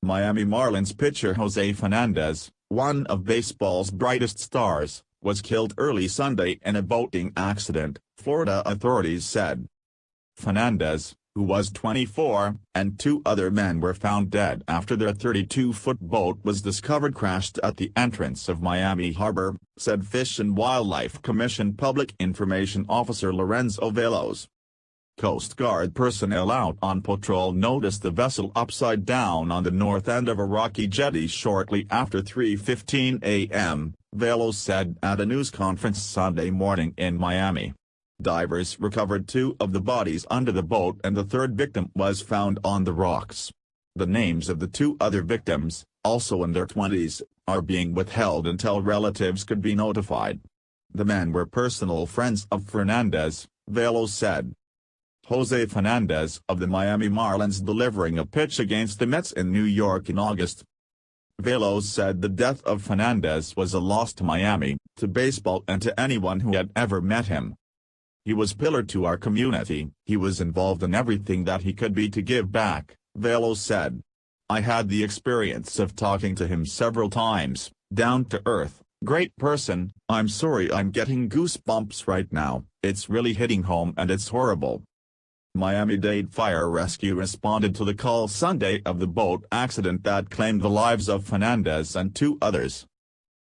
Miami Marlins pitcher Jose Fernandez, one of baseball's brightest stars, was killed early Sunday in a boating accident, Florida authorities said. Fernandez, who was 24, and two other men were found dead after their 32-foot boat was discovered crashed at the entrance of Miami Harbor, said Fish and Wildlife Commission Public Information Officer Lorenzo Veloz. Coast Guard personnel out on patrol noticed the vessel upside down on the north end of a rocky jetty shortly after 3:15 a.m., Veloz said at a news conference Sunday morning in Miami. Divers recovered two of the bodies under the boat and the third victim was found on the rocks. The names of the two other victims, also in their 20s, are being withheld until relatives could be notified. The men were personal friends of Fernandez, Veloz said. Jose Fernandez of the Miami Marlins delivering a pitch against the Mets in New York in August. Veloz said the death of Fernandez was a loss to Miami, to baseball and to anyone who had ever met him. He was pillar to our community, he was involved in everything that he could be to give back, Veloz said. I had the experience of talking to him several times, down to earth, great person. I'm sorry I'm getting goosebumps right now, it's really hitting home and it's horrible. Miami-Dade Fire Rescue responded to the call Sunday of the boat accident that claimed the lives of Fernandez and two others.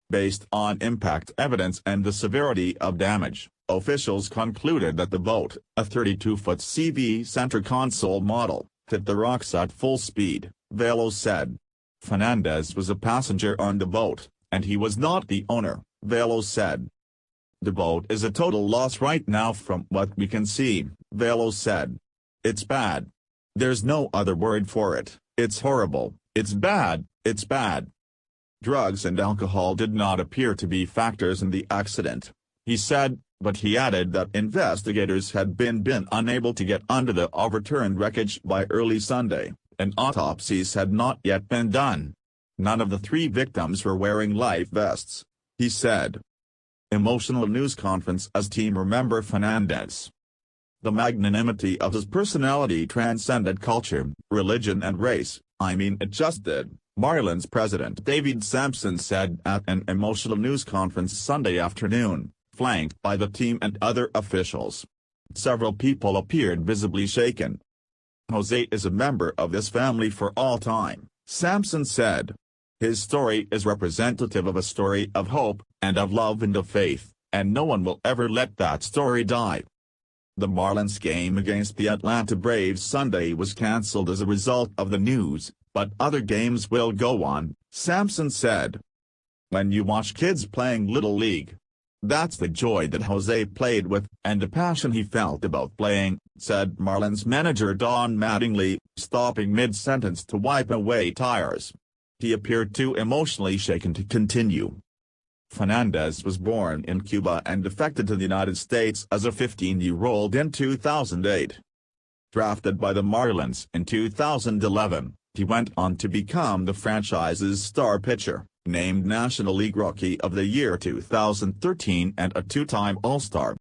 Based on impact evidence and the severity of damage, officials concluded that the boat, a 32-foot CV center console model, hit the rocks at full speed, Veloz said. Fernandez was a passenger on the boat, and he was not the owner, Veloz said. The boat is a total loss right now from what we can see, Veloz said. It's bad. There's no other word for it, it's horrible, it's bad, it's bad. Drugs and alcohol did not appear to be factors in the accident, he said, but he added that investigators had been unable to get under the overturned wreckage by early Sunday, and autopsies had not yet been done. None of the three victims were wearing life vests, he said. Emotional news conference as team remember Fernandez. The magnanimity of his personality transcended culture, religion and race, I mean it just did, Marlins president David Samson said at an emotional news conference Sunday afternoon, flanked by the team and other officials. Several people appeared visibly shaken. Jose is a member of this family for all time, Samson said. His story is representative of a story of hope, and of love and of faith, and no one will ever let that story die. The Marlins game against the Atlanta Braves Sunday was cancelled as a result of the news, but other games will go on, Samson said. When you watch kids playing Little League, that's the joy that Jose played with, and the passion he felt about playing, said Marlins manager Don Mattingly, stopping mid-sentence to wipe away tears. He appeared too emotionally shaken to continue. Fernandez was born in Cuba and defected to the United States as a 15-year-old in 2008. Drafted by the Marlins in 2011, he went on to become the franchise's star pitcher, named National League Rookie of the Year 2013 and a two-time All-Star.